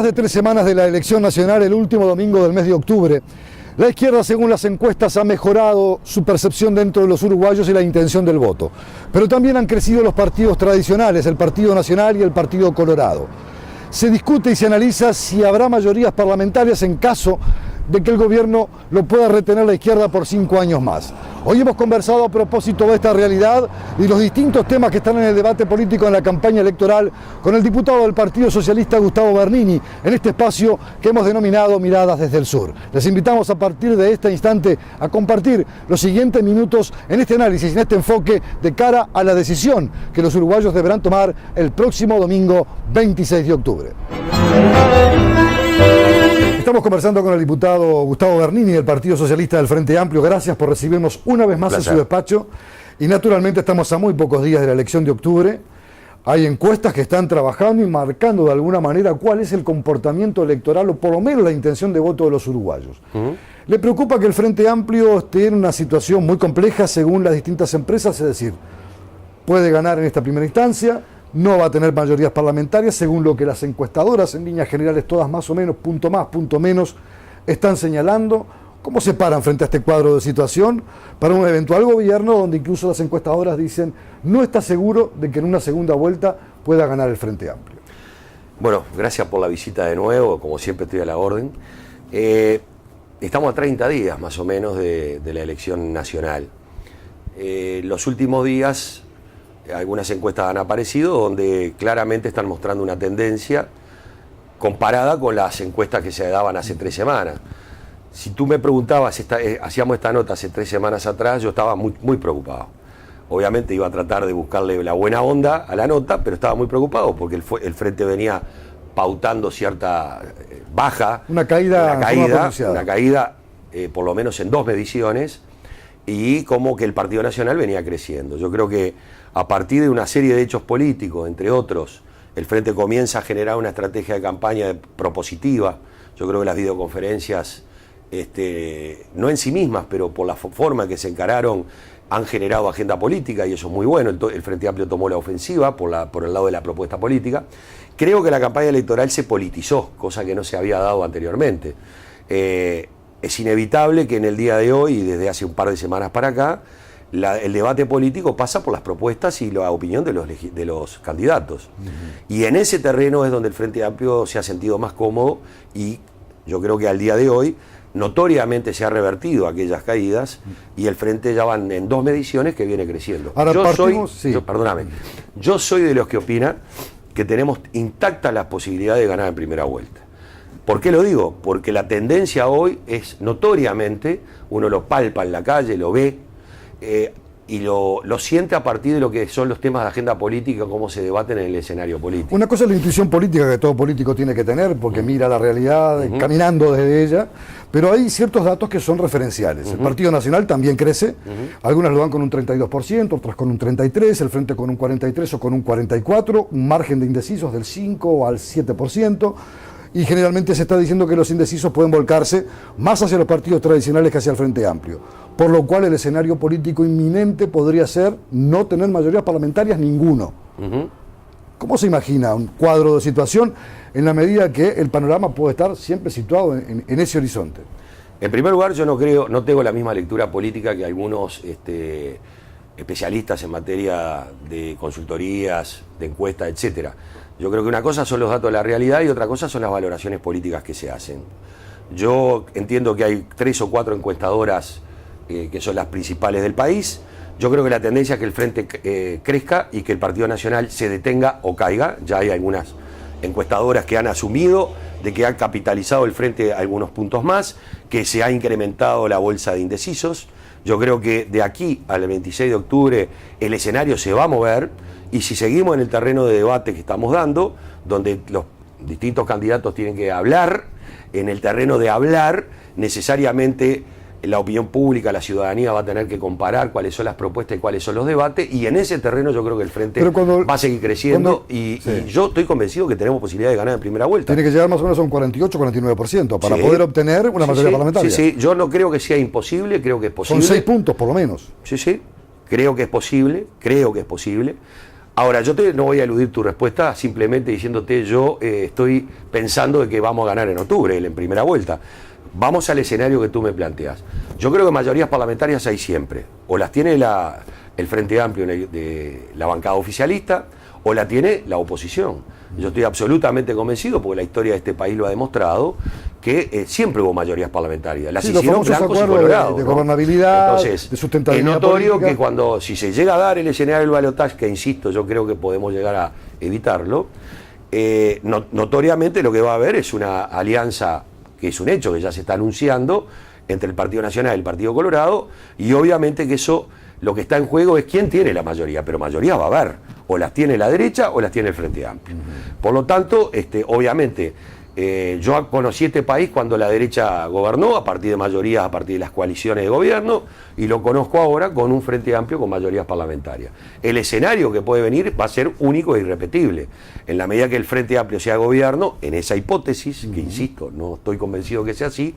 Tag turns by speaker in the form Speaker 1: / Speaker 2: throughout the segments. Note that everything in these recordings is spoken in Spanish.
Speaker 1: más de 3 semanas de la elección nacional, el último domingo del mes de octubre, la izquierda, según las encuestas, ha mejorado su percepción dentro de los uruguayos y la intención del voto. Pero también han crecido los partidos tradicionales, el Partido Nacional y el Partido Colorado. Se discute y se analiza si habrá mayorías parlamentarias en caso de que el gobierno lo pueda retener la izquierda por 5 años más. Hoy hemos conversado a propósito de esta realidad y los distintos temas que están en el debate político en la campaña electoral con el diputado del Partido Socialista, Gustavo Bernini, en este espacio que hemos denominado Miradas desde el Sur. Les invitamos a partir de este instante a compartir los siguientes minutos en este análisis, en este enfoque de cara a la decisión que los uruguayos deberán tomar el próximo domingo 26 de octubre. Estamos conversando con el diputado Gustavo Bernini del Partido Socialista del Frente Amplio. Gracias por recibirnos una vez más en su despacho. Y naturalmente estamos a muy pocos días de la elección de octubre. Hay encuestas que están trabajando y marcando de alguna manera cuál es el comportamiento electoral o por lo menos la intención de voto de los uruguayos. Le preocupa que el Frente Amplio esté en una situación muy compleja según las distintas empresas, es decir, puede ganar en esta primera instancia, no va a tener mayorías parlamentarias, según lo que las encuestadoras, en líneas generales todas más o menos, punto más, punto menos, están señalando. ¿Cómo se paran frente a este cuadro de situación para un eventual gobierno donde incluso las encuestadoras dicen no está seguro de que en una segunda vuelta pueda ganar el Frente Amplio?
Speaker 2: Bueno, gracias por la visita de nuevo, como siempre estoy a la orden. Estamos a 30 días más o menos de la elección nacional. Los últimos días algunas encuestas han aparecido donde claramente están mostrando una tendencia comparada con las encuestas que se daban hace 3 semanas. Si tú me preguntabas, hacíamos esta nota hace 3 semanas atrás, yo estaba muy preocupado. Obviamente iba a tratar de buscarle la buena onda a la nota, pero estaba muy preocupado porque el Frente venía pautando cierta baja, una caída por lo menos en 2 mediciones, y como que el Partido Nacional venía creciendo. Yo creo que a partir de una serie de hechos políticos, entre otros, el Frente comienza a generar una estrategia de campaña propositiva. Yo creo que las videoconferencias, no en sí mismas, pero por la forma en que se encararon, han generado agenda política y eso es muy bueno. El Frente Amplio tomó la ofensiva por el lado de la propuesta política. Creo que la campaña electoral se politizó, cosa que no se había dado anteriormente. Es inevitable que en el día de hoy, y desde hace un par de semanas para acá, el debate político pasa por las propuestas y la opinión de los candidatos. Y en ese terreno es donde el Frente Amplio se ha sentido más cómodo y yo creo que al día de hoy notoriamente se ha revertido aquellas caídas y el Frente ya van en 2 mediciones que viene creciendo.
Speaker 1: Ahora
Speaker 2: yo soy de los que opinan que tenemos intactas las posibilidades de ganar en primera vuelta. ¿Por qué lo digo? Porque la tendencia hoy es notoriamente, uno lo palpa en la calle, lo ve, y lo siente a partir de lo que son los temas de agenda política, cómo se debaten en el escenario político.
Speaker 1: Una cosa es la intuición política que todo político tiene que tener, porque mira la realidad caminando desde ella, pero hay ciertos datos que son referenciales. El Partido Nacional también crece, algunas lo dan con un 32%, otras con un 33%, el Frente con un 43% o con un 44%, un margen de indecisos del 5 al 7%, y generalmente se está diciendo que los indecisos pueden volcarse más hacia los partidos tradicionales que hacia el Frente Amplio, por lo cual el escenario político inminente podría ser no tener mayorías parlamentarias ninguno. ¿Cómo se imagina un cuadro de situación en la medida que el panorama puede estar siempre situado en ese horizonte?
Speaker 2: En primer lugar, yo no tengo la misma lectura política que algunos especialistas en materia de consultorías, de encuestas, etcétera. Yo creo que una cosa son los datos de la realidad y otra cosa son las valoraciones políticas que se hacen. Yo entiendo que hay 3 o 4 encuestadoras que son las principales del país. Yo creo que la tendencia es que el Frente crezca y que el Partido Nacional se detenga o caiga. Ya hay algunas encuestadoras que han asumido de que han capitalizado el Frente algunos puntos más, que se ha incrementado la bolsa de indecisos. Yo creo que de aquí al 26 de octubre el escenario se va a mover y si seguimos en el terreno de debate que estamos dando, donde los distintos candidatos tienen que hablar, en el terreno de hablar, necesariamente la opinión pública, la ciudadanía va a tener que comparar cuáles son las propuestas y cuáles son los debates, y en ese terreno yo creo que el Frente va a seguir creciendo y yo estoy convencido que tenemos posibilidad de ganar en primera vuelta.
Speaker 1: Tiene que llegar más o menos a un 48-49% para poder obtener una mayoría parlamentaria.
Speaker 2: Sí, yo no creo que sea imposible, creo que es posible.
Speaker 1: Son 6 puntos por lo menos.
Speaker 2: Sí, creo que es posible, Ahora, no voy a eludir tu respuesta simplemente diciéndote yo estoy pensando de que vamos a ganar en octubre, en primera vuelta. Vamos al escenario que tú me planteas. Yo creo que mayorías parlamentarias hay siempre. O las tiene el Frente Amplio de la bancada oficialista, o la tiene la oposición. Yo estoy absolutamente convencido, porque la historia de este país lo ha demostrado, que siempre hubo mayorías parlamentarias. Las hicieron blancos y colorados,
Speaker 1: de gobernabilidad,
Speaker 2: entonces,
Speaker 1: de sustentabilidad
Speaker 2: es notorio
Speaker 1: política.
Speaker 2: que si se llega a dar el escenario del balotaje, que insisto, yo creo que podemos llegar a evitarlo, notoriamente lo que va a haber es una alianza, que es un hecho que ya se está anunciando, entre el Partido Nacional y el Partido Colorado, y obviamente que eso, lo que está en juego es quién tiene la mayoría, pero mayoría va a haber, o las tiene la derecha o las tiene el Frente Amplio. Por lo tanto, obviamente, yo conocí este país cuando la derecha gobernó, a partir de mayorías, a partir de las coaliciones de gobierno, y lo conozco ahora con un Frente Amplio con mayorías parlamentarias. El escenario que puede venir va a ser único e irrepetible. En la medida que el Frente Amplio sea gobierno, en esa hipótesis, que insisto, no estoy convencido que sea así,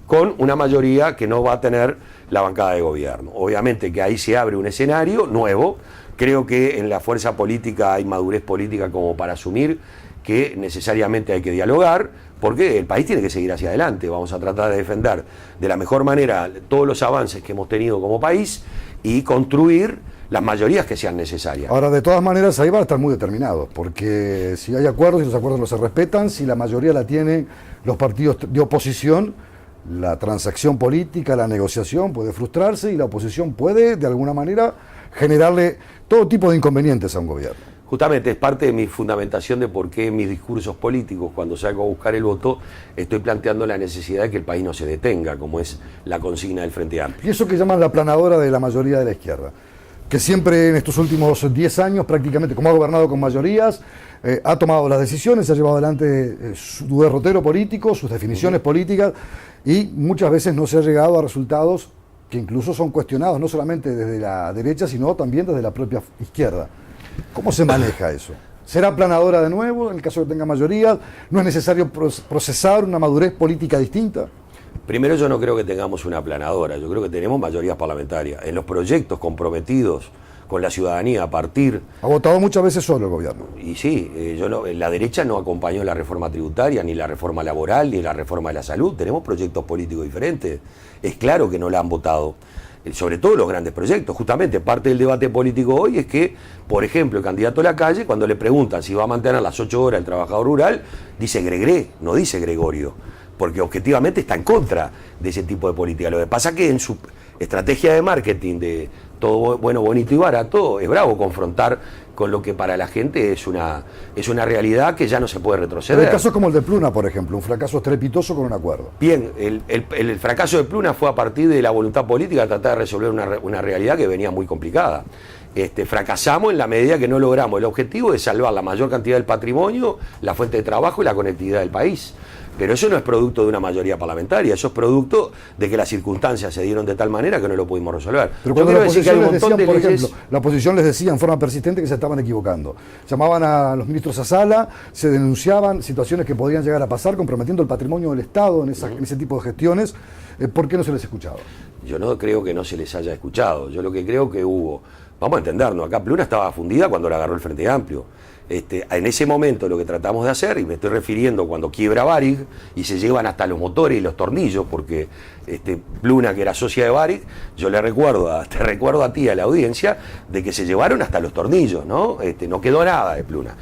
Speaker 2: con una mayoría que no va a tener la bancada de gobierno. Obviamente que ahí se abre un escenario nuevo. Creo que en la fuerza política hay madurez política como para asumir que necesariamente hay que dialogar, porque el país tiene que seguir hacia adelante. Vamos a tratar de defender de la mejor manera todos los avances que hemos tenido como país y construir las mayorías que sean necesarias.
Speaker 1: Ahora, de todas maneras, ahí van a estar muy determinados, porque si hay acuerdos y los acuerdos no se respetan, si la mayoría la tienen los partidos de oposición, la transacción política, la negociación puede frustrarse y la oposición puede, de alguna manera, generarle todo tipo de inconvenientes a un gobierno.
Speaker 2: Justamente es parte de mi fundamentación de por qué en mis discursos políticos, cuando salgo a buscar el voto, estoy planteando la necesidad de que el país no se detenga, como es la consigna del Frente Amplio.
Speaker 1: Y eso que llaman la aplanadora de la mayoría de la izquierda, que siempre en estos últimos 10 años, prácticamente, como ha gobernado con mayorías, ha tomado las decisiones, ha llevado adelante su derrotero político, sus definiciones políticas, y muchas veces no se ha llegado a resultados que incluso son cuestionados, no solamente desde la derecha, sino también desde la propia izquierda. ¿Cómo se maneja eso? ¿Será aplanadora de nuevo en el caso de que tenga mayoría? ¿No es necesario procesar una madurez política distinta?
Speaker 2: Primero, yo no creo que tengamos una aplanadora, yo creo que tenemos mayorías parlamentarias. En los proyectos comprometidos con la ciudadanía a partir...
Speaker 1: Ha votado muchas veces solo el gobierno.
Speaker 2: Y sí, la derecha no acompañó la reforma tributaria, ni la reforma laboral, ni la reforma de la salud. Tenemos proyectos políticos diferentes. Es claro que no la han votado. Sobre todo los grandes proyectos. Justamente parte del debate político hoy es que, por ejemplo, el candidato a la calle, cuando le preguntan si va a mantener las 8 horas el trabajador rural, dice Gregré, no dice Gregorio, porque objetivamente está en contra de ese tipo de política. Lo que pasa es que en su estrategia de marketing de todo bueno, bonito y barato, es bravo confrontar con lo que para la gente es una realidad que ya no se puede retroceder.
Speaker 1: Pero el caso es como el de Pluna, por ejemplo, un fracaso estrepitoso con un acuerdo.
Speaker 2: Bien, el fracaso de Pluna fue a partir de la voluntad política de tratar de resolver una realidad que venía muy complicada. Fracasamos en la medida que no logramos el objetivo de salvar la mayor cantidad del patrimonio, la fuente de trabajo y la conectividad del país. Pero eso no es producto de una mayoría parlamentaria, eso es producto de que las circunstancias se dieron de tal manera que no lo pudimos resolver.
Speaker 1: Pero cuando la oposición les decían, por ejemplo, la oposición les decía en forma persistente que se estaban equivocando. Llamaban a los ministros a sala, se denunciaban situaciones que podían llegar a pasar, comprometiendo el patrimonio del Estado en ese tipo de gestiones. ¿Por qué no se les escuchaba?
Speaker 2: Yo no creo que no se les haya escuchado, yo lo que creo que hubo... Vamos a entendernos, acá Pluna estaba fundida cuando la agarró el Frente Amplio. En ese momento lo que tratamos de hacer, y me estoy refiriendo cuando quiebra Varig y se llevan hasta los motores y los tornillos, porque Pluna, que era socia de Varig, yo te recuerdo a ti, a la audiencia, de que se llevaron hasta los tornillos, ¿no? No quedó nada de Pluna.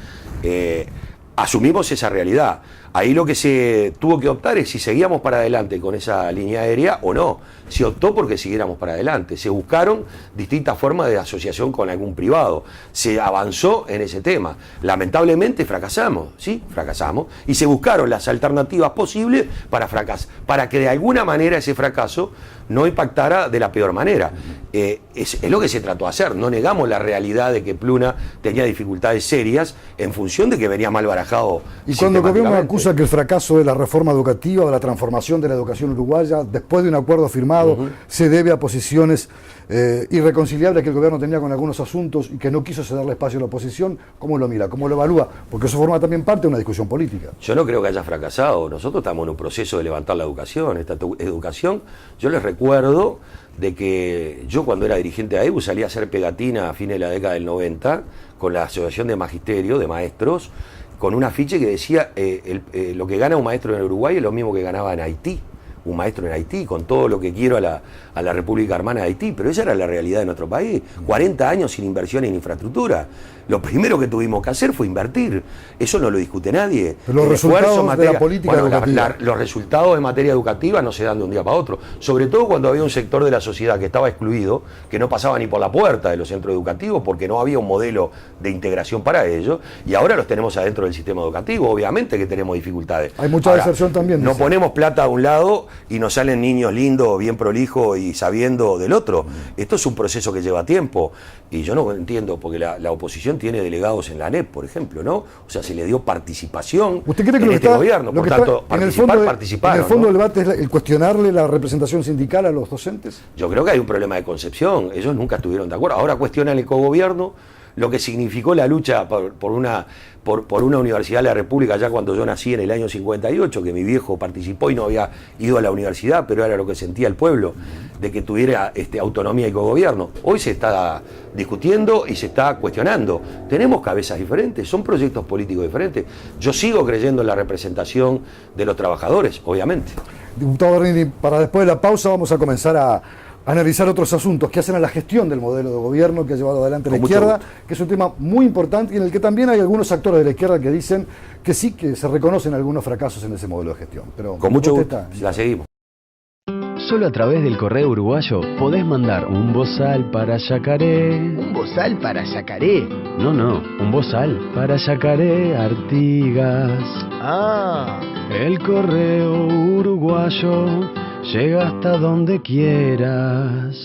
Speaker 2: Asumimos esa realidad. Ahí lo que se tuvo que optar es si seguíamos para adelante con esa línea aérea o no. Se optó porque siguiéramos para adelante. Se buscaron distintas formas de asociación con algún privado. Se avanzó en ese tema. Lamentablemente fracasamos, ¿sí? Fracasamos. Y se buscaron las alternativas posibles para que de alguna manera ese fracaso no impactara de la peor manera. Es lo que se trató de hacer. No negamos la realidad de que Pluna tenía dificultades serias en función de que venía mal barajado.
Speaker 1: Y cuando el gobierno acusa que el fracaso de la reforma educativa, de la transformación de la educación uruguaya, después de un acuerdo firmado, se debe a posiciones irreconciliables que el gobierno tenía con algunos asuntos y que no quiso cederle espacio a la oposición, ¿cómo lo mira? ¿Cómo lo evalúa? Porque eso forma también parte de una discusión política.
Speaker 2: Yo no creo que haya fracasado. Nosotros estamos en un proceso de levantar la educación. Esta educación, yo les recuerdo recuerdo de que yo cuando era dirigente de AEBU salía a hacer pegatina a fines de la década del 90 con la Asociación de Magisterio, de Maestros, con un afiche que decía lo que gana un maestro en Uruguay es lo mismo que ganaba en Haití, un maestro en Haití, con todo lo que quiero a la República Hermana de Haití, pero esa era la realidad de nuestro país, 40 años sin inversión en infraestructura. Lo primero que tuvimos que hacer fue invertir, eso no lo discute nadie.
Speaker 1: Pero los resultados de la política educativa.
Speaker 2: Los resultados en materia educativa no se dan de un día para otro, sobre todo cuando había un sector de la sociedad que estaba excluido, que no pasaba ni por la puerta de los centros educativos porque no había un modelo de integración para ellos, y ahora los tenemos adentro del sistema educativo, obviamente que tenemos dificultades.
Speaker 1: Hay mucha deserción también.
Speaker 2: No ponemos plata a un lado y nos salen niños lindos, bien prolijos y sabiendo del otro. Esto es un proceso que lleva tiempo, y yo no entiendo, porque la oposición tiene delegados en la ANEP, por ejemplo, ¿no? O sea, se le dio participación.
Speaker 1: ¿Usted cree que
Speaker 2: en este gobierno? Por tanto,
Speaker 1: en el fondo del debate es el cuestionarle la representación sindical a los docentes?
Speaker 2: Yo creo que hay un problema de concepción. Ellos nunca estuvieron de acuerdo. Ahora cuestionan el cogobierno, lo que significó la lucha por una universidad de la República ya cuando yo nací en el año 58, que mi viejo participó y no había ido a la universidad, pero era lo que sentía el pueblo, de que tuviera autonomía y cogobierno. Hoy se está discutiendo y se está cuestionando. Tenemos cabezas diferentes, son proyectos políticos diferentes. Yo sigo creyendo en la representación de los trabajadores, obviamente.
Speaker 1: Diputado Bernini, para después de la pausa vamos a comenzar a analizar otros asuntos que hacen a la gestión del modelo de gobierno que ha llevado adelante la izquierda, que es un tema muy importante y en el que también hay algunos actores de la izquierda que dicen que sí, que se reconocen algunos fracasos en ese modelo de gestión. Pero
Speaker 2: con mucho gusto, la seguimos.
Speaker 3: Solo a través del correo uruguayo podés mandar un bozal para Yacaré.
Speaker 4: ¿Un bozal para Yacaré?
Speaker 3: No, un bozal para Yacaré Artigas.
Speaker 4: Ah.
Speaker 3: El correo uruguayo llega hasta donde quieras.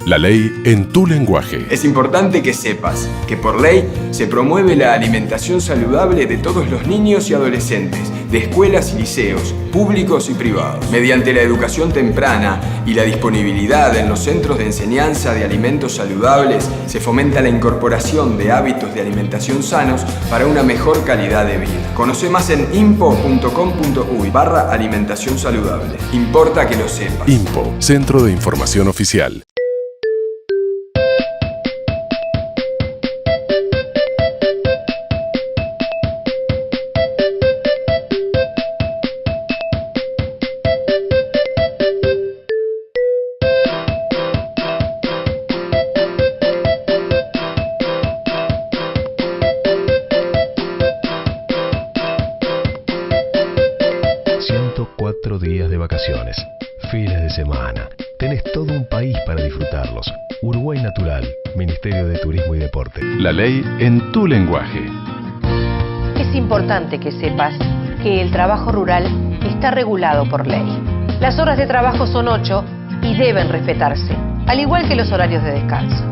Speaker 5: La ley en tu lenguaje.
Speaker 6: Es importante que sepas que por ley se promueve la alimentación saludable de todos los niños y adolescentes, de escuelas y liceos, públicos y privados. Mediante la educación temprana y la disponibilidad en los centros de enseñanza de alimentos saludables, se fomenta la incorporación de hábitos de alimentación sanos para una mejor calidad de vida. Conoce más en impo.com.uy/alimentación saludable. Importa que lo sepas.
Speaker 5: IMPO, Centro de Información Oficial.
Speaker 3: Días de vacaciones, fines de semana. Tenés todo un país para disfrutarlos. Uruguay Natural, Ministerio de Turismo y Deporte.
Speaker 5: La ley en tu lenguaje.
Speaker 7: Es importante que sepas que el trabajo rural está regulado por ley. Las horas de trabajo son 8 y deben respetarse, al igual que los horarios de descanso.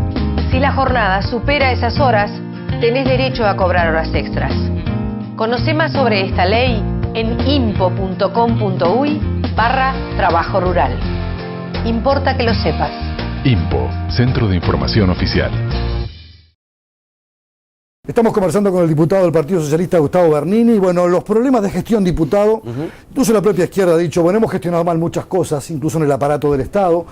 Speaker 7: Si la jornada supera esas horas, tenés derecho a cobrar horas extras. Conoce más sobre esta ley en impo.com.uy/trabajo rural. Importa que lo sepas.
Speaker 5: IMPO, Centro de Información Oficial.
Speaker 1: Estamos conversando con el diputado del Partido Socialista, Gustavo Bernini, y bueno, los problemas de gestión, diputado, incluso la propia izquierda ha dicho, bueno, hemos gestionado mal muchas cosas, incluso en el aparato del Estado.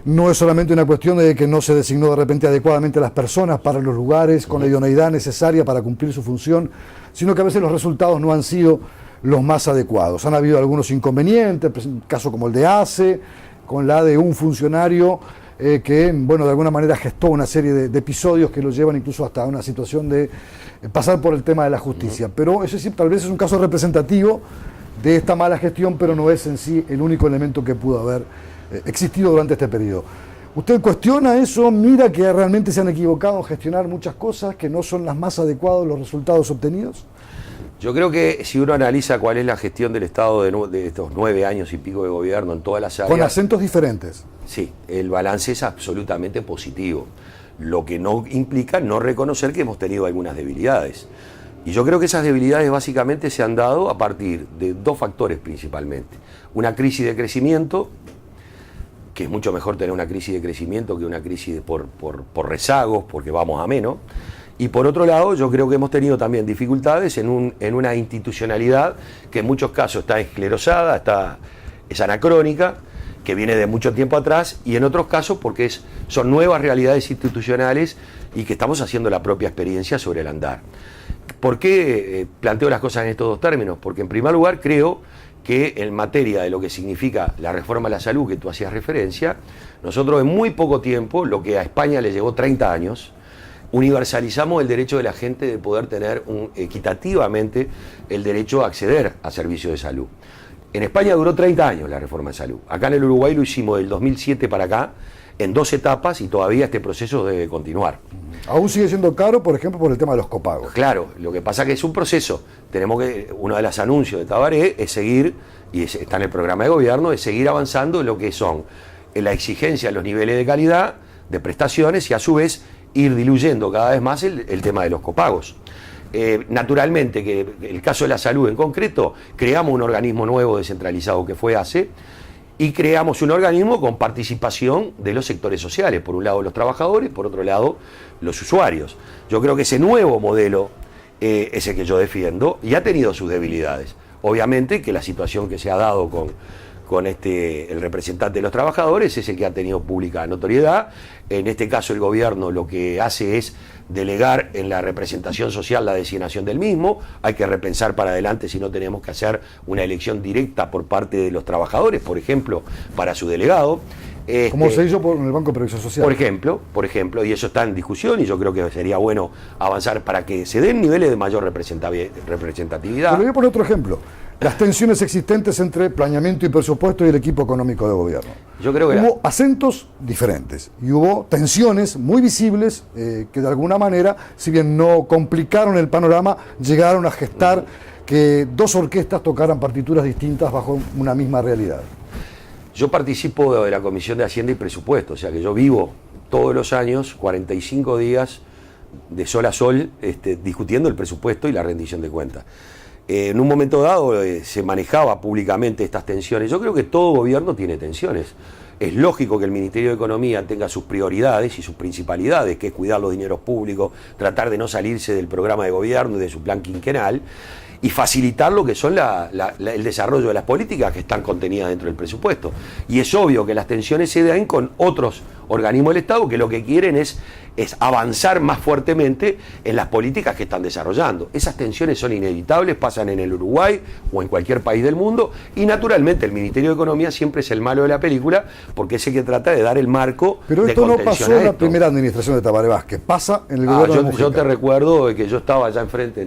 Speaker 1: No es solamente una cuestión de que no se designó de repente adecuadamente a las personas para los lugares, con la idoneidad necesaria para cumplir su función, sino que a veces los resultados no han sido los más adecuados. Han habido algunos inconvenientes, un caso como el de ACE, con la de un funcionario que, bueno, de alguna manera gestó una serie de episodios que lo llevan incluso hasta una situación de pasar por el tema de la justicia. Pero ese sí, tal vez es un caso representativo de esta mala gestión, pero no es en sí el único elemento que pudo haber existido durante este periodo. ¿Usted cuestiona eso? ¿Mira que realmente se han equivocado en gestionar muchas cosas, que no son las más adecuadas los resultados obtenidos?
Speaker 2: Yo creo que si uno analiza cuál es la gestión del Estado de estos 9 años y pico de gobierno en todas las áreas...
Speaker 1: Con acentos diferentes.
Speaker 2: Sí, el balance es absolutamente positivo, lo que no implica no reconocer que hemos tenido algunas debilidades. Y yo creo que esas debilidades básicamente se han dado a partir de 2 factores principalmente. Una crisis de crecimiento, que es mucho mejor tener una crisis de crecimiento que una crisis por rezagos, porque vamos a menos. Y por otro lado, yo creo que hemos tenido también dificultades en una institucionalidad que en muchos casos está esclerosada, es anacrónica, que viene de mucho tiempo atrás, y en otros casos porque son nuevas realidades institucionales y que estamos haciendo la propia experiencia sobre el andar. ¿Por qué planteo las cosas en estos dos términos? Porque en primer lugar creo que en materia de lo que significa la reforma a la salud que tú hacías referencia, nosotros en muy poco tiempo, lo que a España le llevó 30 años, universalizamos el derecho de la gente de poder tener equitativamente el derecho a acceder a servicios de salud. En España duró 30 años la reforma de salud. Acá en el Uruguay lo hicimos del 2007 para acá, en 2 etapas, y todavía este proceso debe continuar.
Speaker 1: Aún sigue siendo caro, por ejemplo, por el tema de los copagos.
Speaker 2: Claro, lo que pasa es que es un proceso. Uno de los anuncios de Tabaré es seguir, y está en el programa de gobierno, es seguir avanzando en lo que son la exigencia de los niveles de calidad, de prestaciones, y a su vez ir diluyendo cada vez más el tema de los copagos. Naturalmente, que el caso de la salud en concreto, creamos un organismo nuevo descentralizado que fue ACE, y creamos un organismo con participación de los sectores sociales, por un lado los trabajadores, por otro lado los usuarios. Yo creo que ese nuevo modelo es el que yo defiendo y ha tenido sus debilidades. Obviamente que la situación que se ha dado con el representante de los trabajadores es el que ha tenido pública notoriedad. En este caso el gobierno lo que hace es delegar en la representación social la designación del mismo. Hay que repensar para adelante si no tenemos que hacer una elección directa por parte de los trabajadores, por ejemplo, para su delegado.
Speaker 1: Como se hizo en el Banco de Previsión Social.
Speaker 2: Por ejemplo, y eso está en discusión, y yo creo que sería bueno avanzar para que se den niveles de mayor representatividad.
Speaker 1: Pero voy a poner otro ejemplo. Las tensiones existentes entre planeamiento y presupuesto y el equipo económico de gobierno.
Speaker 2: Yo creo que
Speaker 1: hubo acentos diferentes y hubo tensiones muy visibles que de alguna manera, si bien no complicaron el panorama, llegaron a gestar que 2 orquestas tocaran partituras distintas bajo una misma realidad.
Speaker 2: Yo participo de la Comisión de Hacienda y Presupuesto, o sea que yo vivo todos los años, 45 días de sol a sol, discutiendo el presupuesto y la rendición de cuentas. En un momento dado se manejaba públicamente estas tensiones. Yo creo que todo gobierno tiene tensiones. Es lógico que el Ministerio de Economía tenga sus prioridades y sus principalidades, que es cuidar los dineros públicos, tratar de no salirse del programa de gobierno y de su plan quinquenal, y facilitar lo que son el desarrollo de las políticas que están contenidas dentro del presupuesto. Y es obvio que las tensiones se dan con otros organismos del Estado que lo que quieren es avanzar más fuertemente en las políticas que están desarrollando. Esas tensiones son inevitables, pasan en el Uruguay o en cualquier país del mundo, y naturalmente el Ministerio de Economía siempre es el malo de la película, porque es el que trata de dar el marco de contención.
Speaker 1: Pero esto no pasó en la primera administración de Tabaré Vázquez, pasa en el gobierno de Mujica.
Speaker 2: Yo te recuerdo de que yo estaba allá enfrente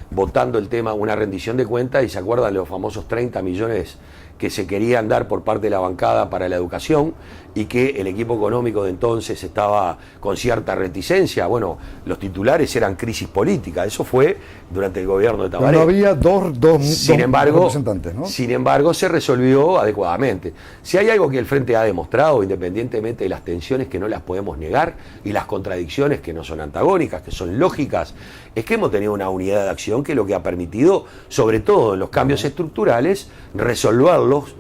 Speaker 2: votando el tema, una rendición de cuentas, y se acuerdan de los famosos 30 millones que se querían dar por parte de la bancada para la educación, y que el equipo económico de entonces estaba con cierta reticencia. Bueno, los titulares eran crisis política, eso fue durante el gobierno de Tabaré.
Speaker 1: Pero no había dos representantes, ¿no?
Speaker 2: Sin embargo, se resolvió adecuadamente. Si hay algo que el Frente ha demostrado, independientemente de las tensiones que no las podemos negar y las contradicciones que no son antagónicas, que son lógicas, es que hemos tenido una unidad de acción que es lo que ha permitido, sobre todo en los cambios estructurales, resolverlos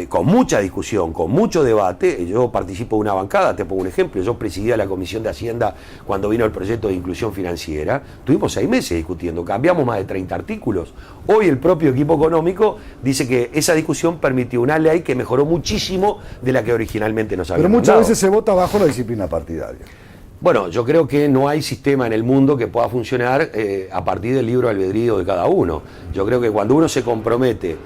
Speaker 2: con mucha discusión, con mucho debate. Yo participo de una bancada, te pongo un ejemplo, yo presidía la Comisión de Hacienda cuando vino el proyecto de inclusión financiera, tuvimos 6 meses discutiendo, cambiamos más de 30 artículos. Hoy el propio equipo económico dice que esa discusión permitió una ley que mejoró muchísimo de la que originalmente nos había mandado.
Speaker 1: Pero muchas veces se vota bajo la disciplina partidaria.
Speaker 2: Bueno, yo creo que no hay sistema en el mundo que pueda funcionar a partir del libre albedrío de cada uno. Yo creo que cuando uno se compromete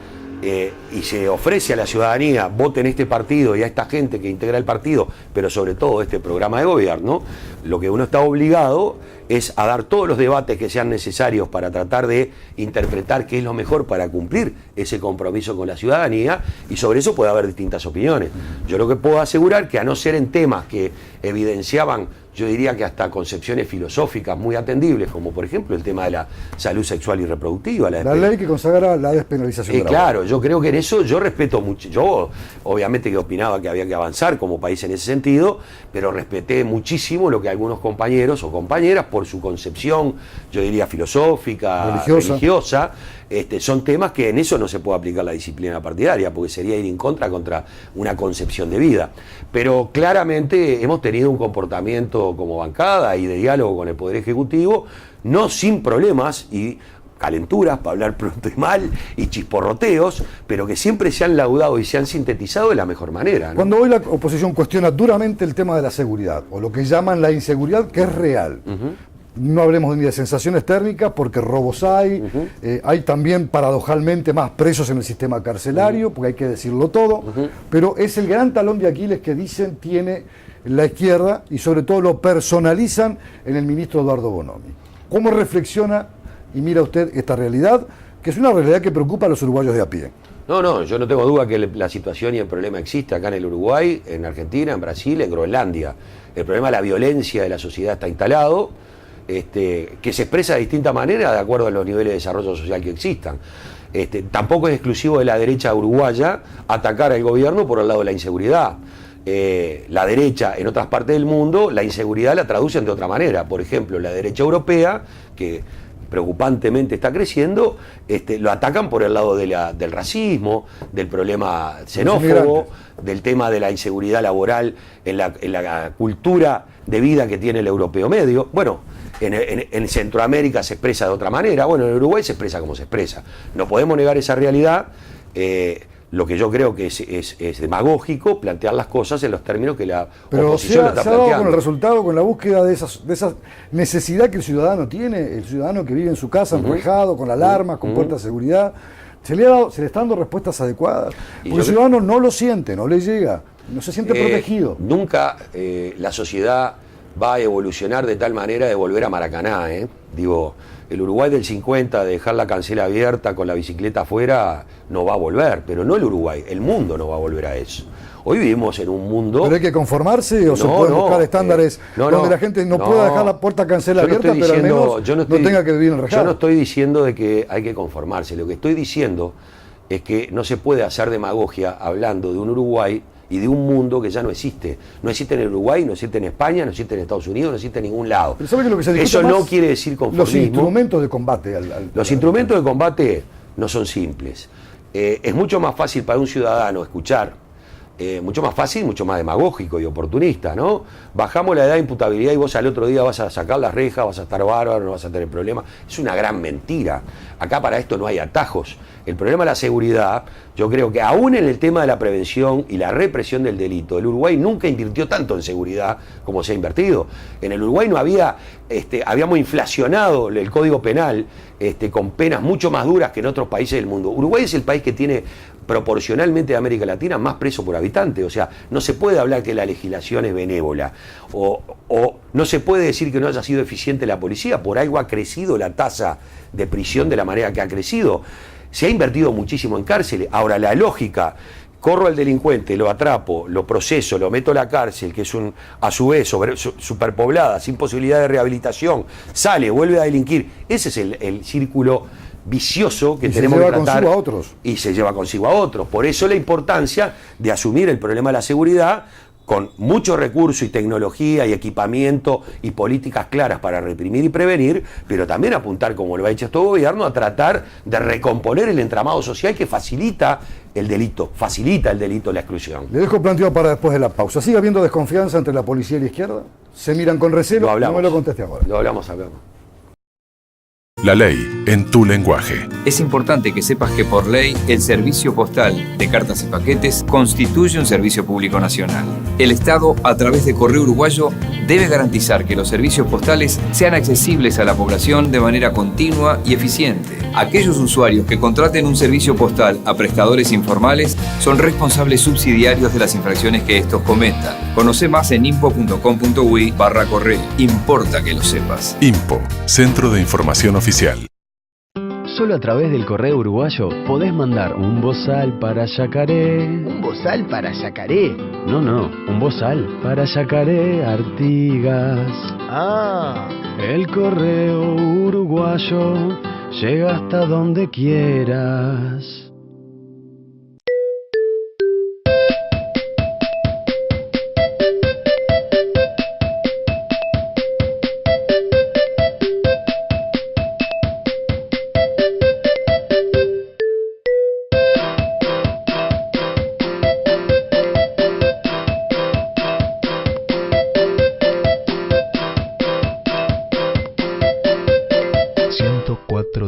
Speaker 2: y se ofrece a la ciudadanía, voten este partido y a esta gente que integra el partido, pero sobre todo este programa de gobierno, lo que uno está obligado es a dar todos los debates que sean necesarios para tratar de interpretar qué es lo mejor para cumplir ese compromiso con la ciudadanía, y sobre eso puede haber distintas opiniones. Yo lo que puedo asegurar que, a no ser en temas que evidenciaban, yo diría que hasta concepciones filosóficas muy atendibles, como por ejemplo el tema de la salud sexual y reproductiva.
Speaker 1: La ley que consagra la despenalización de la
Speaker 2: claro,
Speaker 1: aborto.
Speaker 2: yo creo que en eso yo respeto mucho. Yo obviamente que opinaba que había que avanzar como país en ese sentido, pero respeté muchísimo lo que algunos compañeros o compañeras, por su concepción, yo diría filosófica, religiosa, son temas que en eso no se puede aplicar la disciplina partidaria, porque sería ir en contra una concepción de vida. Pero claramente hemos tenido un comportamiento como bancada y de diálogo con el Poder Ejecutivo, no sin problemas, y calenturas, para hablar pronto y mal, y chisporroteos, pero que siempre se han laudado y se han sintetizado de la mejor manera, ¿no?
Speaker 1: Cuando hoy la oposición cuestiona duramente el tema de la seguridad, o lo que llaman la inseguridad, que es real. No hablemos ni de sensaciones térmicas, porque robos hay, hay también paradojalmente más presos en el sistema carcelario, porque hay que decirlo todo, pero es el gran talón de Aquiles que dicen tiene la izquierda, y sobre todo lo personalizan en el ministro Eduardo Bonomi. ¿Cómo reflexiona y mira usted esta realidad, que es una realidad que preocupa a los uruguayos de a pie?
Speaker 2: No, yo no tengo duda que la situación y el problema existe acá en el Uruguay, en Argentina, en Brasil, en Groenlandia. El problema de la violencia de la sociedad está instalado, que se expresa de distinta manera de acuerdo a los niveles de desarrollo social que existan. Tampoco es exclusivo de la derecha uruguaya atacar al gobierno por el lado de la inseguridad. La derecha en otras partes del mundo, la inseguridad la traducen de otra manera. Por ejemplo, la derecha europea, que preocupantemente está creciendo, lo atacan por el lado del racismo, del problema xenófobo, del tema de la inseguridad laboral en la cultura de vida que tiene el europeo medio. Bueno, en Centroamérica se expresa de otra manera, bueno, en Uruguay se expresa como se expresa. No podemos negar esa realidad. Lo que yo creo que es demagógico plantear las cosas en los términos que la oposición lo está planteando.
Speaker 1: ¿Se ha dado con el resultado, con la búsqueda de esa necesidad que el ciudadano tiene, el ciudadano que vive en su casa enrejado, con alarmas, con puertas de seguridad? ¿Se le está dando respuestas adecuadas? Porque el ciudadano no lo siente, no le llega, no se siente protegido.
Speaker 2: Nunca la sociedad va a evolucionar de tal manera de volver a Maracaná, Digo, el Uruguay del 50, de dejar la cancela abierta con la bicicleta afuera, no va a volver, pero no el Uruguay, el mundo no va a volver a eso. Hoy vivimos en un mundo...
Speaker 1: ¿Pero hay que conformarse o se pueden buscar estándares donde la gente no pueda dejar la puerta cancela abierta, pero al menos no tenga que vivir enrejado?
Speaker 2: Yo no estoy diciendo de que hay que conformarse, lo que estoy diciendo es que no se puede hacer demagogia hablando de un Uruguay y de un mundo que ya no existe. No existe en el Uruguay, no existe en España, no existe en Estados Unidos, no existe en ningún lado.
Speaker 1: Pero ¿sabe que lo que se discute
Speaker 2: eso
Speaker 1: más?
Speaker 2: No quiere decir conformismo.
Speaker 1: Los instrumentos de combate.
Speaker 2: Los instrumentos de combate no son simples. Es mucho más fácil para un ciudadano escuchar, mucho más fácil, mucho más demagógico y oportunista, ¿no? Bajamos la edad de imputabilidad y vos al otro día vas a sacar las rejas, vas a estar bárbaro, no vas a tener problemas. Es una gran mentira. Acá para esto no hay atajos. El problema de la seguridad, yo creo que aún en el tema de la prevención y la represión del delito, el Uruguay nunca invirtió tanto en seguridad como se ha invertido. En el Uruguay no habíamos inflacionado el Código Penal con penas mucho más duras que en otros países del mundo. Uruguay es el país que tiene proporcionalmente de América Latina más presos por habitante. O sea, no se puede hablar que la legislación es benévola o no se puede decir que no haya sido eficiente la policía. Por algo ha crecido la tasa de prisión de la manera que ha crecido. Se ha invertido muchísimo en cárceles. Ahora, la lógica, corro al delincuente, lo atrapo, lo proceso, lo meto a la cárcel, que es a su vez superpoblada, sin posibilidad de rehabilitación, sale, vuelve a delinquir. Ese es el círculo vicioso que tenemos que tratar.
Speaker 1: Y se lleva consigo a otros.
Speaker 2: Y se lleva consigo a otros. Por eso la importancia de asumir el problema de la seguridad con mucho recurso y tecnología y equipamiento y políticas claras para reprimir y prevenir, pero también apuntar, como lo ha hecho este gobierno, a tratar de recomponer el entramado social que facilita el delito, la exclusión.
Speaker 1: Le dejo planteado para después de la pausa. ¿Sigue habiendo desconfianza entre la policía y la izquierda? ¿Se miran con recelo? No me lo conteste ahora.
Speaker 2: Lo hablamos acá.
Speaker 5: La ley en tu lenguaje.
Speaker 6: Es importante que sepas que por ley el servicio postal de cartas y paquetes constituye un servicio público nacional. El Estado, a través de Correo Uruguayo, debe garantizar que los servicios postales sean accesibles a la población de manera continua y eficiente. Aquellos usuarios que contraten un servicio postal a prestadores informales son responsables subsidiarios de las infracciones que estos cometan. Conoce más en impo.com.uy/correo. Importa que lo sepas.
Speaker 5: IMPO, Centro de Información Oficial.
Speaker 3: Solo a través del correo uruguayo podés mandar un bozal para Yacaré.
Speaker 4: ¿Un bozal para Yacaré?
Speaker 3: No, un bozal para Yacaré Artigas.
Speaker 4: Ah.
Speaker 3: El correo uruguayo llega hasta donde quieras.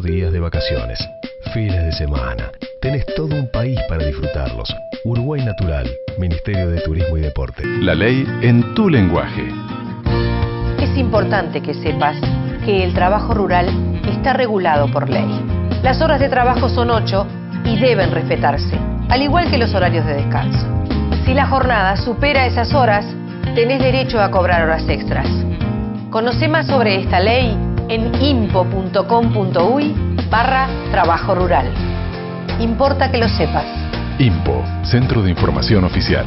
Speaker 3: Días de vacaciones, fines de semana. Tenés todo un país para disfrutarlos. Uruguay Natural, Ministerio de Turismo y Deporte.
Speaker 5: La ley en tu lenguaje.
Speaker 7: Es importante que sepas que el trabajo rural está regulado por ley. Las horas de trabajo son 8 y deben respetarse, al igual que los horarios de descanso. Si la jornada supera esas horas, tenés derecho a cobrar horas extras. Conoce más sobre esta ley en impo.com.uy/trabajo rural. Importa que lo sepas.
Speaker 5: IMPO, Centro de Información Oficial.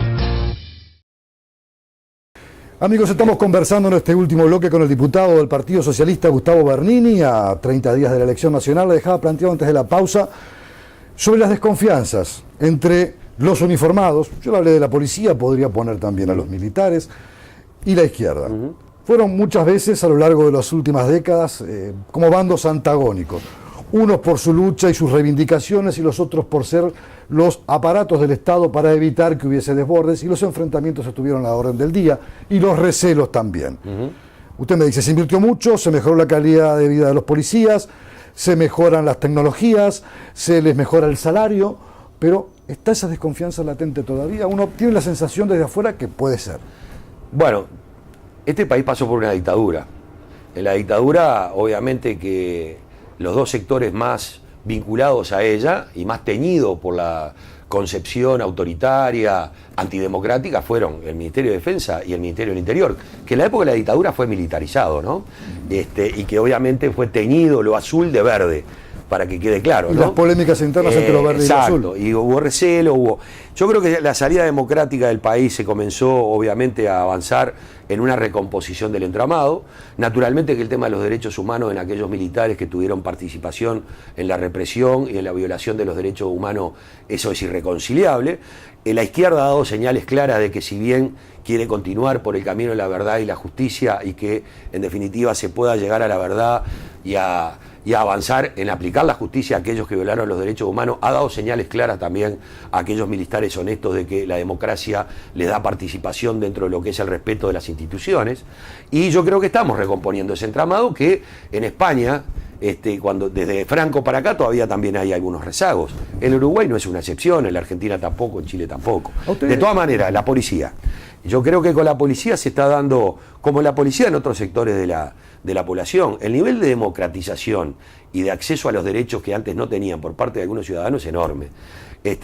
Speaker 1: Amigos, estamos conversando en este último bloque con el diputado del Partido Socialista, Gustavo Bernini, a 30 días de la elección nacional. Le dejaba planteado antes de la pausa sobre las desconfianzas entre los uniformados, yo hablé de la policía, podría poner también a los militares, y la izquierda. Fueron muchas veces a lo largo de las últimas décadas como bandos antagónicos. Unos por su lucha y sus reivindicaciones y los otros por ser los aparatos del Estado para evitar que hubiese desbordes, y los enfrentamientos estuvieron a la orden del día y los recelos también. Usted me dice, se invirtió mucho, se mejoró la calidad de vida de los policías, se mejoran las tecnologías, se les mejora el salario, pero ¿está esa desconfianza latente todavía? Uno tiene la sensación desde afuera que puede ser.
Speaker 2: Bueno, este país pasó por una dictadura. En la dictadura, obviamente que los dos sectores más vinculados a ella y más teñidos por la concepción autoritaria, antidemocrática, fueron el Ministerio de Defensa y el Ministerio del Interior, que en la época de la dictadura fue militarizado, ¿no? Y que obviamente fue teñido lo azul de verde, para que quede claro,
Speaker 1: Y
Speaker 2: ¿no?
Speaker 1: las polémicas internas entre lo verde y lo azul.
Speaker 2: Exacto, y hubo recelo, Yo creo que la salida democrática del país se comenzó, obviamente, a avanzar en una recomposición del entramado. Naturalmente que el tema de los derechos humanos en aquellos militares que tuvieron participación en la represión y en la violación de los derechos humanos, eso es irreconciliable. La izquierda ha dado señales claras de que si bien quiere continuar por el camino de la verdad y la justicia y que en definitiva se pueda llegar a la verdad y a avanzar en aplicar la justicia a aquellos que violaron los derechos humanos, ha dado señales claras también a aquellos militares honestos de que la democracia les da participación dentro de lo que es el respeto de las instituciones. Y yo creo que estamos recomponiendo ese entramado que en España, cuando desde Franco para acá todavía también hay algunos rezagos. En Uruguay no es una excepción, en la Argentina tampoco, en Chile tampoco. De todas maneras, la policía. Yo creo que con la policía se está dando, como la policía en otros sectores de la población, el nivel de democratización y de acceso a los derechos que antes no tenían por parte de algunos ciudadanos es enorme.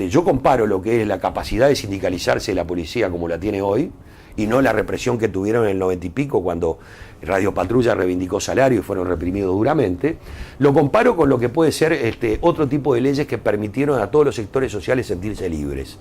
Speaker 2: Yo comparo lo que es la capacidad de sindicalizarse de la policía como la tiene hoy, y no la represión que tuvieron en el 90 y pico cuando Radio Patrulla reivindicó salario y fueron reprimidos duramente. Lo comparo con lo que puede ser otro tipo de leyes que permitieron a todos los sectores sociales sentirse libres.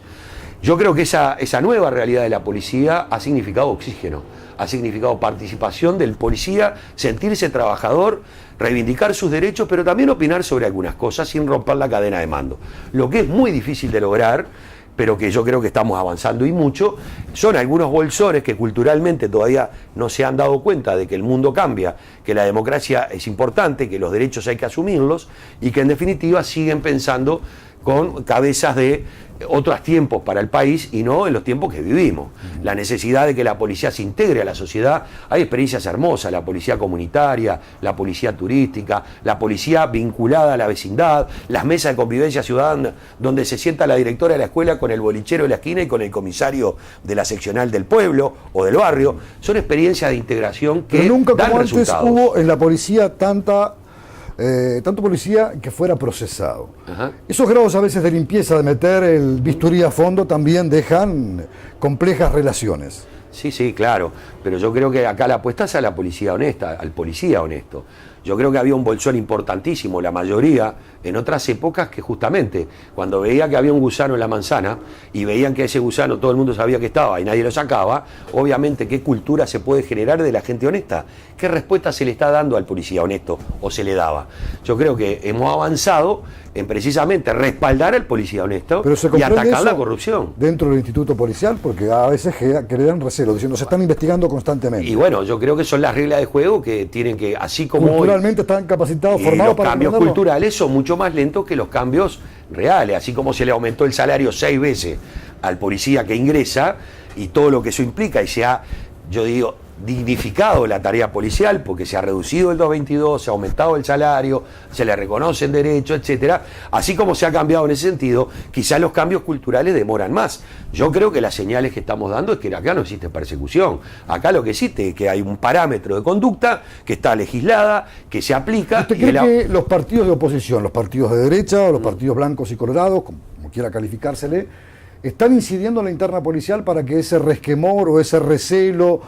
Speaker 2: Yo creo que esa nueva realidad de la policía ha significado oxígeno, ha significado participación del policía, sentirse trabajador, reivindicar sus derechos, pero también opinar sobre algunas cosas sin romper la cadena de mando. Lo que es muy difícil de lograr, pero que yo creo que estamos avanzando y mucho, son algunos bolsones que culturalmente todavía no se han dado cuenta de que el mundo cambia, que la democracia es importante, que los derechos hay que asumirlos y que en definitiva siguen pensando con cabezas de otros tiempos para el país y no en los tiempos que vivimos. La necesidad de que la policía se integre a la sociedad. Hay experiencias hermosas, la policía comunitaria, la policía turística, la policía vinculada a la vecindad, las mesas de convivencia ciudadana donde se sienta la directora de la escuela con el bolichero de la esquina y con el comisario de la seccional del pueblo o del barrio. Son experiencias de integración que
Speaker 1: Pero nunca
Speaker 2: dan
Speaker 1: como antes
Speaker 2: resultados.
Speaker 1: hubo en la policía tanto policía que fuera procesado.
Speaker 2: Ajá.
Speaker 1: Esos grados a veces de limpieza, de meter el bisturí a fondo, también dejan complejas relaciones.
Speaker 2: Sí, claro, pero yo creo que acá la apuesta es a la policía honesta, al policía honesto. Yo creo que había un bolsón importantísimo, la mayoría, en otras épocas, que justamente cuando veía que había un gusano en la manzana y veían que ese gusano todo el mundo sabía que estaba y nadie lo sacaba, obviamente qué cultura se puede generar de la gente honesta, qué respuesta se le está dando al policía honesto o se le daba. Yo creo que hemos avanzado en precisamente respaldar al policía honesto y atacar la corrupción.
Speaker 1: Dentro del instituto policial, porque a veces crean recelo, diciendo se están investigando constantemente.
Speaker 2: Y bueno, yo creo que son las reglas de juego que tienen que, así como
Speaker 1: culturalmente están capacitados, formados para
Speaker 2: los cambios
Speaker 1: comprenderlo.
Speaker 2: culturales son mucho más lentos que los cambios reales, así como se le aumentó el salario 6 veces al policía que ingresa y todo lo que eso implica, y se ha, yo digo, dignificado la tarea policial porque se ha reducido el 222, se ha aumentado el salario, se le reconocen derechos, etcétera. Así como se ha cambiado en ese sentido, quizás los cambios culturales demoran más. Yo creo que las señales que estamos dando es que acá no existe persecución. Acá lo que existe es que hay un parámetro de conducta que está legislada, que se aplica.
Speaker 1: ¿Usted cree que los partidos de oposición, los partidos de derecha o los partidos blancos y colorados, como quiera calificársele, están incidiendo en la interna policial para que ese resquemor o ese recelo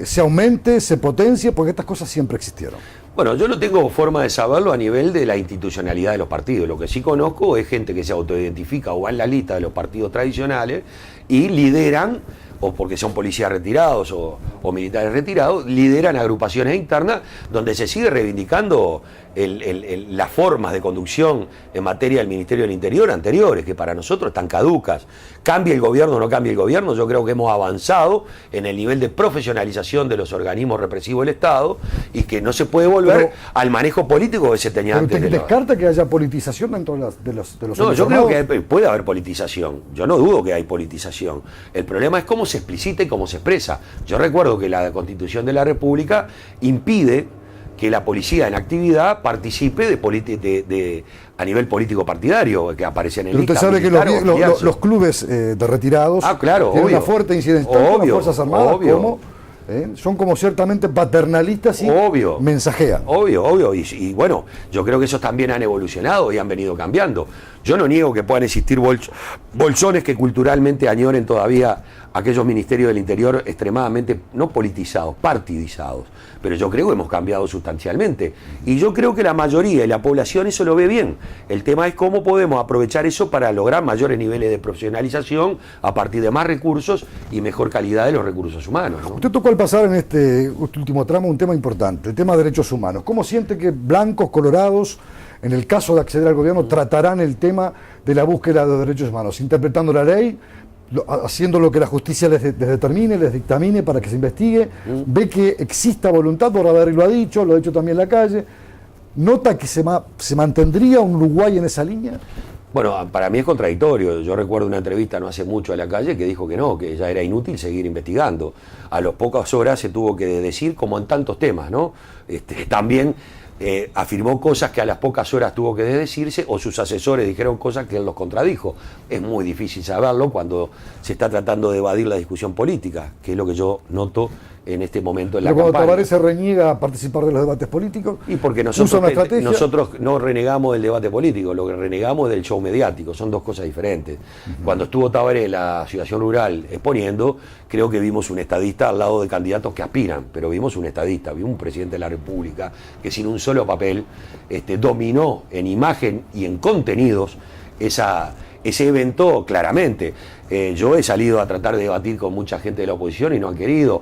Speaker 1: se aumente, se potencie? Porque estas cosas siempre existieron.
Speaker 2: Bueno, yo no tengo forma de saberlo a nivel de la institucionalidad de los partidos. Lo que sí conozco es gente que se autoidentifica o va en la lista de los partidos tradicionales y lideran, o porque son policías retirados o militares retirados, lideran agrupaciones internas donde se sigue reivindicando las formas de conducción en materia del Ministerio del Interior anteriores, que para nosotros están caducas. Cambie el gobierno o no cambie el gobierno, yo creo que hemos avanzado en el nivel de profesionalización de los organismos represivos del Estado y que no se puede volver al manejo político que se tenía antes.
Speaker 1: ¿Usted descarta que haya politización dentro de los
Speaker 2: No, yo creo que puede haber politización. Yo no dudo que hay politización. El problema es cómo se explicita y cómo se expresa. Yo recuerdo que la Constitución de la República impide que la policía en actividad participe a nivel político partidario, que aparecen en el
Speaker 1: listas. Pero usted sabe que los clubes de retirados
Speaker 2: claro,
Speaker 1: tienen
Speaker 2: obvio,
Speaker 1: una fuerte incidencia con las Fuerzas Armadas, son como ciertamente paternalistas y mensajean.
Speaker 2: Obvio. Y bueno, yo creo que esos también han evolucionado y han venido cambiando. Yo no niego que puedan existir bolsones que culturalmente añoren todavía aquellos ministerios del interior extremadamente, no politizados, partidizados. Pero yo creo que hemos cambiado sustancialmente. Y yo creo que la mayoría de la población eso lo ve bien. El tema es cómo podemos aprovechar eso para lograr mayores niveles de profesionalización a partir de más recursos y mejor calidad de los recursos humanos, ¿no?
Speaker 1: Usted tocó al pasar en este último tramo un tema importante, el tema de derechos humanos. ¿Cómo siente que blancos, colorados, en el caso de acceder al gobierno, tratarán el tema de la búsqueda de derechos humanos? Interpretando la ley, haciendo lo que la justicia les determine, les dictamine para que se investigue, ve que exista voluntad, Bordaberry lo ha dicho también en la calle, ¿nota que se mantendría un Uruguay en esa línea?
Speaker 2: Bueno, para mí es contradictorio. Yo recuerdo una entrevista no hace mucho a la calle que dijo que no, que ya era inútil seguir investigando. A las pocas horas se tuvo que decir, como en tantos temas, ¿no? También afirmó cosas que a las pocas horas tuvo que desdecirse, o sus asesores dijeron cosas que él los contradijo. Es muy difícil saberlo cuando se está tratando de evadir la discusión política, que es lo que yo noto en este momento en la campaña.
Speaker 1: Pero cuando Tabaré se reniega a participar de los debates políticos,
Speaker 2: y porque nosotros no renegamos del debate político, lo que renegamos es del show mediático, son dos cosas diferentes. Cuando estuvo Tabaré en la Asociación Rural exponiendo, creo que vimos un estadista al lado de candidatos que aspiran, pero vimos un estadista, vimos un presidente de la República que sin un solo papel dominó en imagen y en contenidos ese evento claramente. Yo he salido a tratar de debatir con mucha gente de la oposición y no han querido.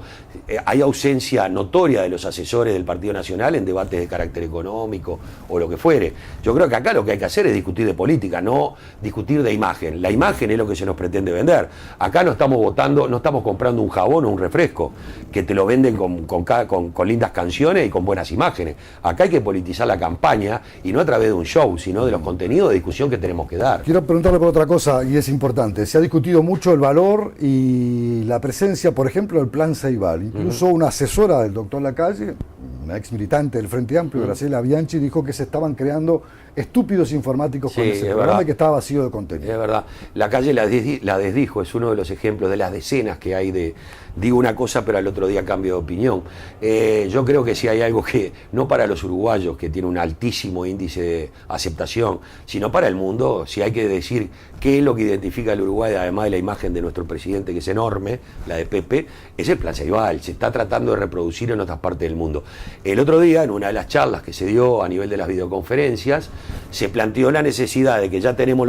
Speaker 2: Hay ausencia notoria de los asesores del Partido Nacional en debates de carácter económico o lo que fuere. Yo creo que acá lo que hay que hacer es discutir de política, no discutir de imagen. La imagen es lo que se nos pretende vender. Acá no estamos votando, no estamos comprando un jabón o un refresco que te lo venden con lindas canciones y con buenas imágenes. Acá hay que politizar la campaña y no a través de un show, sino de los contenidos de discusión que tenemos que dar.
Speaker 1: Quiero preguntarle por otra cosa, y es importante. Se ha discutido mucho el valor y la presencia, por ejemplo, del Plan Ceibal. Incluso una asesora del doctor Lacalle, una ex militante del Frente Amplio, Graciela Bianchi, dijo que se estaban creando estúpidos informáticos con ese programa y que estaba vacío de contenido.
Speaker 2: Es verdad. Lacalle la desdijo, es uno de los ejemplos de las decenas que hay de digo una cosa pero al otro día cambio de opinión. Yo creo que si hay algo que, no para los uruguayos, que tiene un altísimo índice de aceptación, sino para el mundo, si hay que decir qué es lo que identifica al Uruguay, además de la imagen de nuestro presidente, que es enorme, la de Pepe, es el Plan Ceibal. Se está tratando de reproducir en otras partes del mundo. El otro día, en una de las charlas que se dio a nivel de las videoconferencias, se planteó la necesidad de que ya tenemos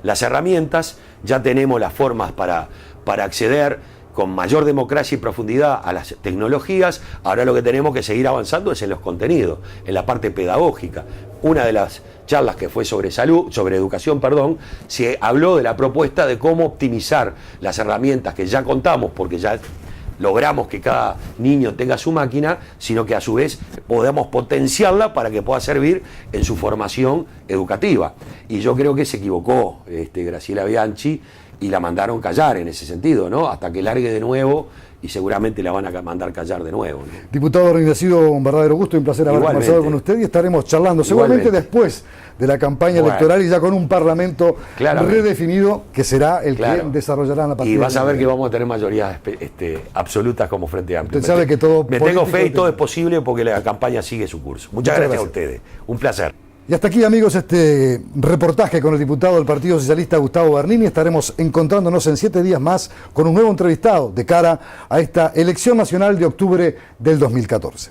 Speaker 2: las herramientas, ya tenemos las formas para acceder con mayor democracia y profundidad a las tecnologías. Ahora lo que tenemos que seguir avanzando es en los contenidos, en la parte pedagógica. Una de las charlas que fue sobre educación, se habló de la propuesta de cómo optimizar las herramientas que ya contamos, porque ya logramos que cada niño tenga su máquina, sino que a su vez podamos potenciarla para que pueda servir en su formación educativa. Y yo creo que se equivocó Graciela Bianchi y la mandaron callar en ese sentido, ¿no? Hasta que largue de nuevo y seguramente la van a mandar callar de nuevo, ¿no?
Speaker 1: Diputado Berni, ha sido un verdadero gusto y un placer haber
Speaker 2: Igualmente.
Speaker 1: conversado con usted y estaremos charlando seguramente después de la campaña electoral y ya con un parlamento redefinido que será el que desarrollará la partida.
Speaker 2: Y vas a ver que vamos a tener mayorías absolutas como Frente Amplio.
Speaker 1: Usted sabe que todo
Speaker 2: me tengo fe y todo es posible porque la campaña sigue su curso. Muchas gracias a ustedes. Un placer.
Speaker 1: Y hasta aquí, amigos, este reportaje con el diputado del Partido Socialista, Gustavo Bernini. Estaremos encontrándonos en 7 días más con un nuevo entrevistado de cara a esta elección nacional de octubre del 2014.